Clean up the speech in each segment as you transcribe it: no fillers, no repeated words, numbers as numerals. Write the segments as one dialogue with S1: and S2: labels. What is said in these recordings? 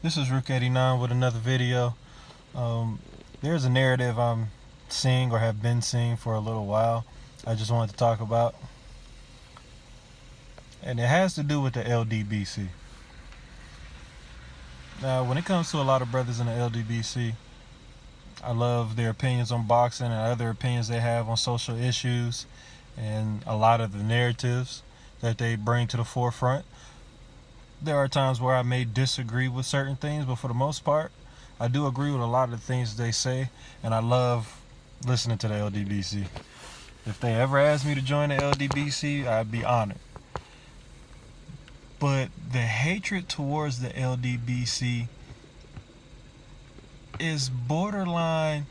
S1: This is Rook89 with another video. There's a narrative I'm seeing or have been seeing for a little while. I just wanted to talk about. And it has to do with the LDBC. Now, when it comes to a lot of brothers in the LDBC, I love their opinions on boxing and other opinions they have on social issues and a lot of the narratives that they bring to the forefront. There are times where I may disagree with certain things, but for the most part, I do agree with a lot of the things they say, and I love listening to the LDBC. If they ever ask me to join the LDBC, I'd be honored. But the hatred towards the LDBC is borderline.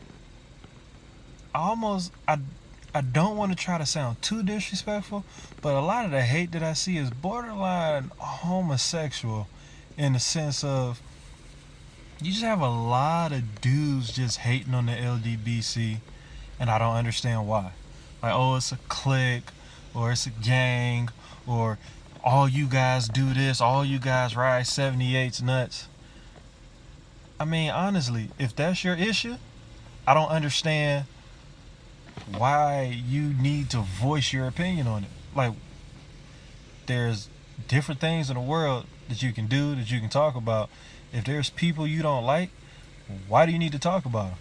S1: I don't want to try to sound too disrespectful, but a lot of the hate that I see is borderline homosexual, in the sense of you just have a lot of dudes just hating on the LDBC, and I don't understand why. Like, oh, it's a clique, or it's a gang, or all you guys do this, all you guys ride 78s nuts. I mean, honestly, if that's your issue, I don't understand why you need to voice your opinion on it. Like, there's different things in the world that you can do, that you can talk about. If there's people you don't like, why do you need to talk about them?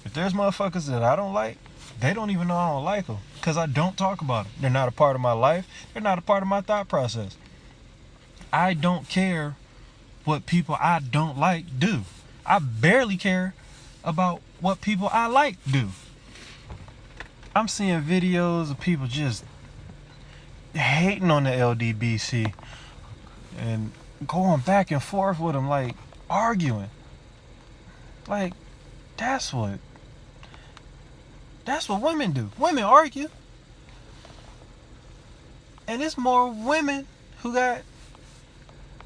S1: If there's motherfuckers that I don't like, they don't even know I don't like them, because I don't talk about them. They're not a part of my life. They're not a part of my thought process. I don't care what people I don't like do. I barely care about what people I like do. I'm seeing videos of people just hating on the LDBC and going back and forth with them, like arguing. Like, that's what women do. Women argue. And it's more women who got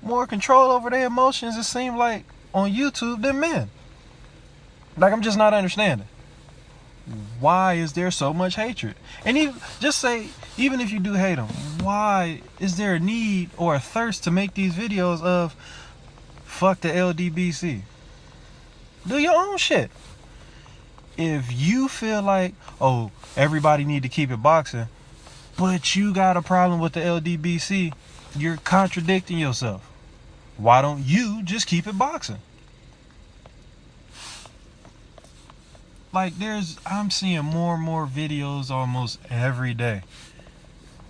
S1: more control over their emotions, it seems like, on YouTube than men. Like, I'm just not understanding. Why is there so much hatred? And even if you do hate them, why is there a need or a thirst to make these videos of fuck the LDBC? Do your own shit. If you feel like, oh, everybody need to keep it boxing, but you got a problem with the LDBC, you're contradicting yourself. Why don't you just keep it boxing? Like, I'm seeing more and more videos almost every day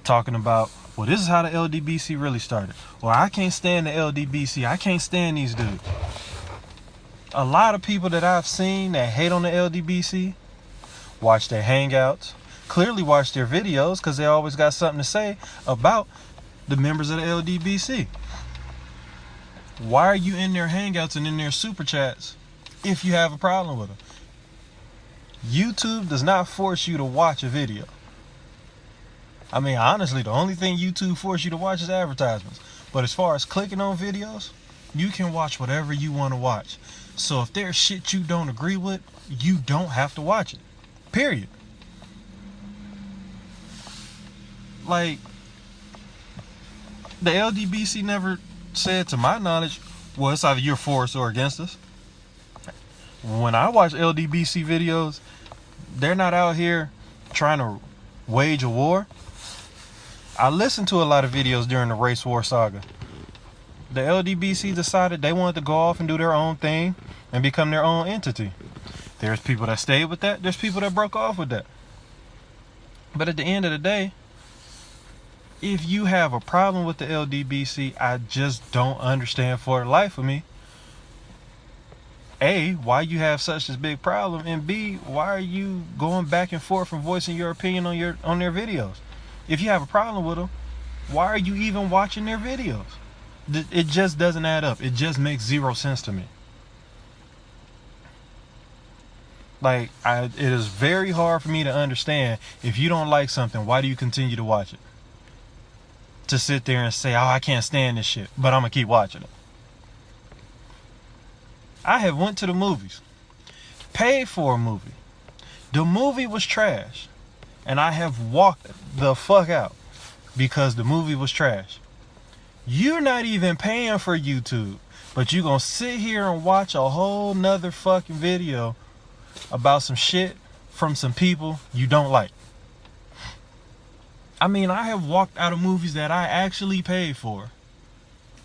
S1: talking about, well, this is how the LDBC really started. Well, I can't stand the LDBC. I can't stand these dudes. A lot of people that I've seen that hate on the LDBC watch their hangouts, clearly watch their videos, because they always got something to say about the members of the LDBC. Why are you in their hangouts and in their super chats if you have a problem with them? YouTube does not force you to watch a video. I mean, honestly, the only thing YouTube forces you to watch is advertisements. But as far as clicking on videos, you can watch whatever you want to watch. So if there's shit you don't agree with, you don't have to watch it. Period. Like, the LDBC never said, to my knowledge, well, it's either you're for us or against us. When I watch LDBC videos, they're not out here trying to wage a war. I listened to a lot of videos during the race war saga. The LDBC decided they wanted to go off and do their own thing and become their own entity. There's people that stayed with that. There's people that broke off with that. But at the end of the day, if you have a problem with the LDBC, I just don't understand for the life of me, A, why you have such this big problem, and B, why are you going back and forth and voicing your opinion on their videos? If you have a problem with them, why are you even watching their videos? It just doesn't add up. It just makes zero sense to me. Like, it is very hard for me to understand, if you don't like something, why do you continue to watch it? To sit there and say, oh, I can't stand this shit, but I'm gonna keep watching it. I have went to the movies, paid for a movie. The movie was trash, and I have walked the fuck out because the movie was trash. You're not even paying for YouTube. But you gonna sit here and watch a whole nother fucking video about some shit from some people you don't like. I mean, I have walked out of movies that I actually paid for.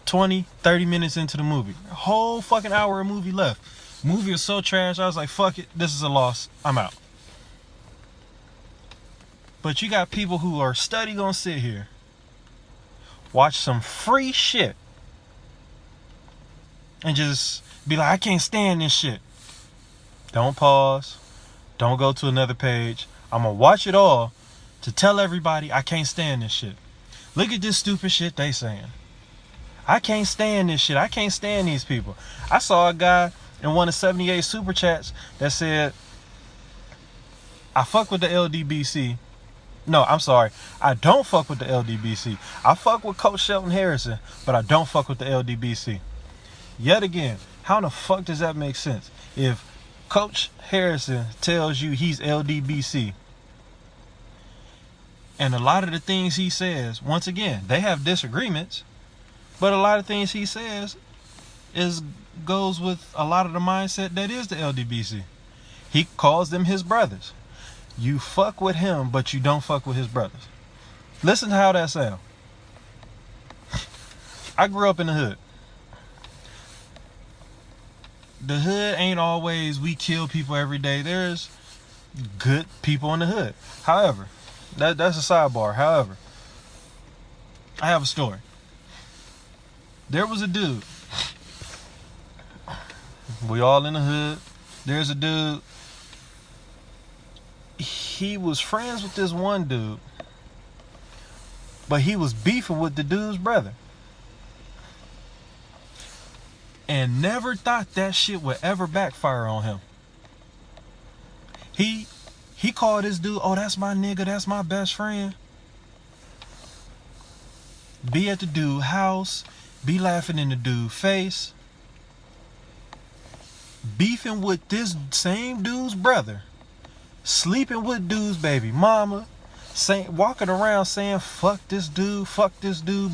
S1: 20, 30 minutes into the movie. A whole fucking hour of movie left. Movie was so trash, I was like, fuck it, this is a loss. I'm out. But you got people who are study gonna sit here, watch some free shit, and just be like, I can't stand this shit. Don't pause. Don't go to another page. I'm gonna watch it all to tell everybody I can't stand this shit. Look at this stupid shit they saying. I can't stand this shit. I can't stand these people. I saw a guy in one of 78 super chats that said, I fuck with the LDBC. No, I'm sorry. I don't fuck with the LDBC. I fuck with Coach Shelton Harrison, but I don't fuck with the LDBC. Yet again, how the fuck does that make sense? If Coach Harrison tells you he's LDBC, and a lot of the things he says, once again, they have disagreements, but a lot of things he says goes with a lot of the mindset that is the LDBC. He calls them his brothers. You fuck with him, but you don't fuck with his brothers. Listen to how that sounds. I grew up in the hood. The hood ain't always we kill people every day. There's good people in the hood. However, that's a sidebar. However, I have a story. There was a dude. We all in the hood. There's a dude. He was friends with this one dude, but he was beefing with the dude's brother. And never thought that shit would ever backfire on him. He called this dude, oh, that's my nigga, that's my best friend. Be at the dude's house, be laughing in the dude's face, beefing with this same dude's brother, sleeping with dude's baby mama, walking around saying fuck this dude,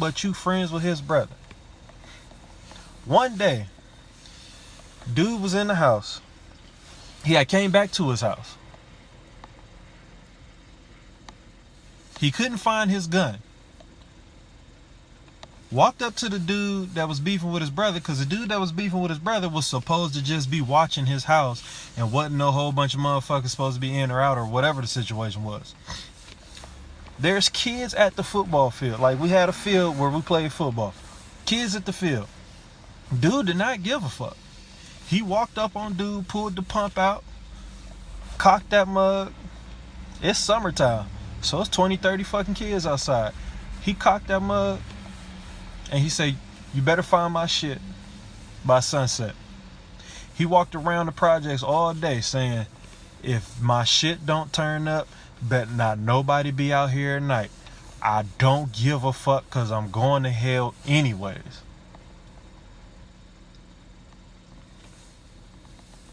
S1: but you friends with his brother. One day, dude was in the house. He had came back to his house. He couldn't find his gun. Walked up to the dude that was beefing with his brother, because the dude that was beefing with his brother was supposed to just be watching his house and wasn't no whole bunch of motherfuckers supposed to be in or out or whatever the situation was. There's kids at the football field. Like, we had a field where we played football. Kids at the field. Dude did not give a fuck. He walked up on dude, pulled the pump out, cocked that mug. It's summertime, so it's 20, 30 fucking kids outside. He cocked that mug, and he said, you better find my shit by sunset. He walked around the projects all day saying, if my shit don't turn up, bet not nobody be out here at night. I don't give a fuck, because I'm going to hell anyways.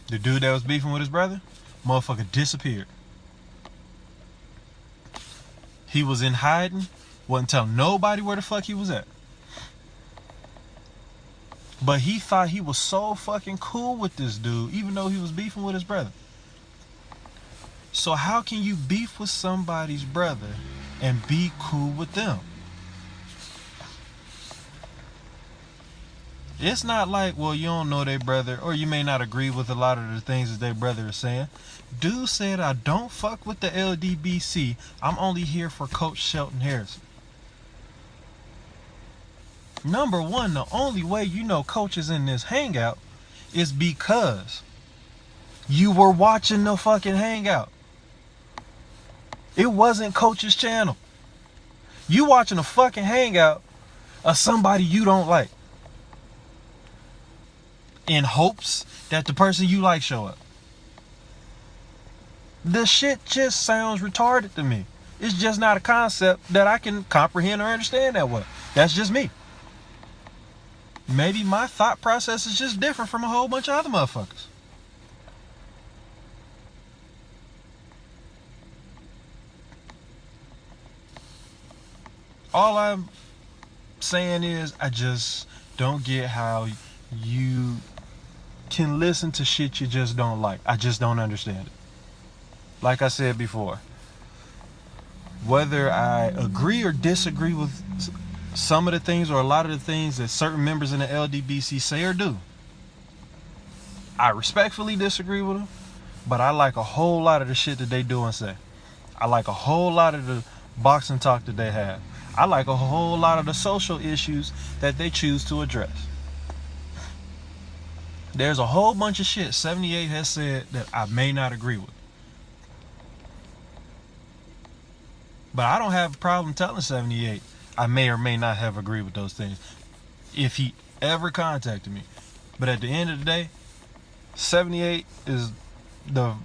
S1: The dude that was beefing with his brother, motherfucker disappeared. He was in hiding, wasn't telling nobody where the fuck he was at. But he thought he was so fucking cool with this dude, even though he was beefing with his brother. So how can you beef with somebody's brother and be cool with them? It's not like, well, you don't know their brother, or you may not agree with a lot of the things that their brother is saying. Dude said, I don't fuck with the LDBC. I'm only here for Coach Shelton Harrison. Number one, the only way you know Coach is in this hangout is because you were watching the fucking hangout. It wasn't Coach's channel. You watching a fucking hangout of somebody you don't like, in hopes that the person you like show up. The shit just sounds retarded to me. It's just not a concept that I can comprehend or understand that well. That's just me. Maybe my thought process is just different from a whole bunch of other motherfuckers. All I'm saying is, I just don't get how you can listen to shit you just don't like. I just don't understand it. Like I said before, whether I agree or disagree with some of the things or a lot of the things that certain members in the LDBC say or do, I respectfully disagree with them, but I like a whole lot of the shit that they do and say. I like a whole lot of the boxing talk that they have. I like a whole lot of the social issues that they choose to address. There's a whole bunch of shit 78 has said that I may not agree with. But I don't have a problem telling 78 I may or may not have agreed with those things if he ever contacted me. But at the end of the day, 78 is the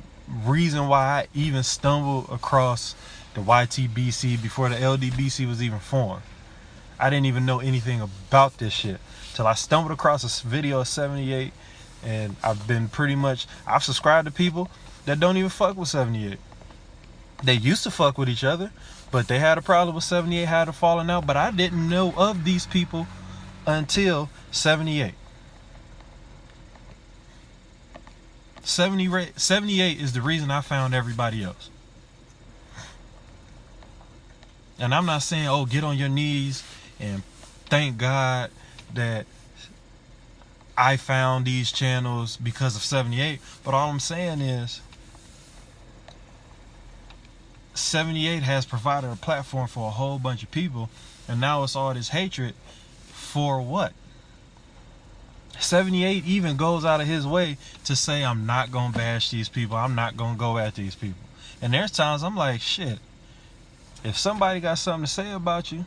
S1: reason why I even stumbled across the YTBC before the LDBC was even formed. I didn't even know anything about this shit till I stumbled across a video of 78, and I've subscribed to people that don't even fuck with 78. They used to fuck with each other, but they had a problem with 78, had a falling out, but I didn't know of these people until 78. 78 is the reason I found everybody else. And I'm not saying, oh, get on your knees and thank God that I found these channels because of 78. But all I'm saying is 78 has provided a platform for a whole bunch of people, and now it's all this hatred for what? 78 even goes out of his way to say, I'm not gonna bash these people, I'm not gonna go at these people. And there's times I'm like, shit, if somebody got something to say about you,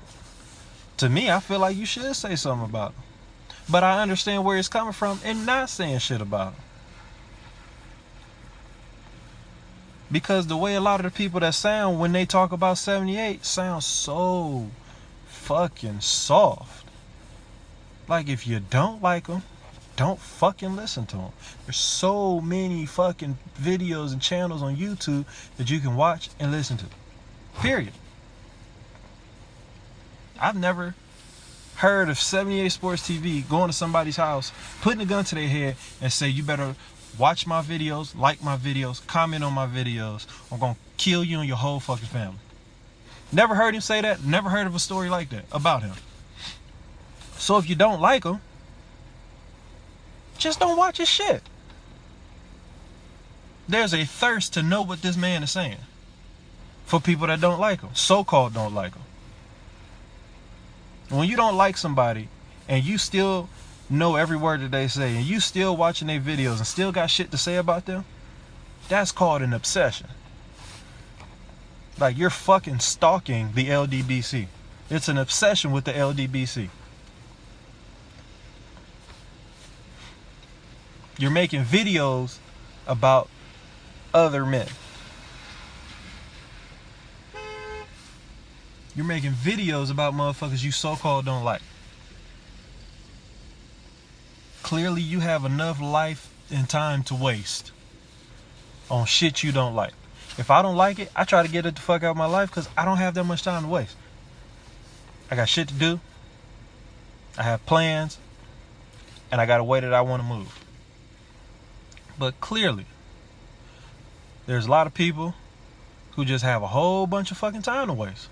S1: to me, I feel like you should say something about them. But I understand where it's coming from and not saying shit about them. Because the way a lot of the people that sound when they talk about 78 sound so fucking soft. Like, if you don't like them, don't fucking listen to them. There's so many fucking videos and channels on YouTube that you can watch and listen to. Period. I've never heard of 78 Sports TV going to somebody's house, putting a gun to their head and say, you better watch my videos, like my videos, comment on my videos. I'm going to kill you and your whole fucking family. Never heard him say that. Never heard of a story like that about him. So if you don't like him, just don't watch his shit. There's a thirst to know what this man is saying for people that don't like him, so-called don't like him. When you don't like somebody and you still know every word that they say and you still watching their videos and still got shit to say about them, that's called an obsession. Like, you're fucking stalking the LDBC. It's an obsession with the LDBC. You're making videos about other men. You're making videos about motherfuckers you so-called don't like. Clearly you have enough life and time to waste on shit you don't like. If I don't like it, I try to get it the fuck out of my life because I don't have that much time to waste. I got shit to do. I have plans. And I got a way that I want to move. But clearly, there's a lot of people who just have a whole bunch of fucking time to waste.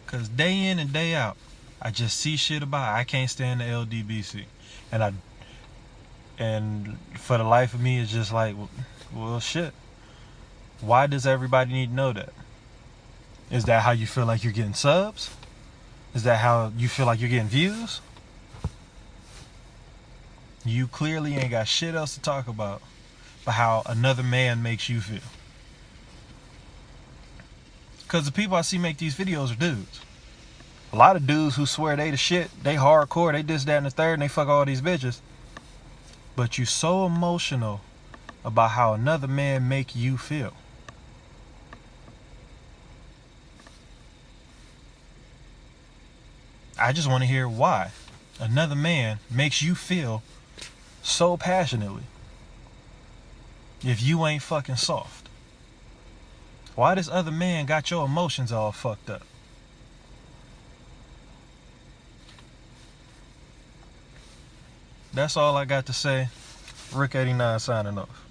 S1: Because day in and day out, I just see shit about it. I can't stand the LDBC. And for the life of me, it's just like, well, shit. Why does everybody need to know that? Is that how you feel like you're getting subs? Is that how you feel like you're getting views? You clearly ain't got shit else to talk about but how another man makes you feel. Because the people I see make these videos are dudes. A lot of dudes who swear they the shit, they hardcore, they this, that, and the third, and they fuck all these bitches. But you so emotional about how another man make you feel. I just want to hear why another man makes you feel so passionately if you ain't fucking soft. Why this other man got your emotions all fucked up? That's all I got to say. Rick 89 signing off.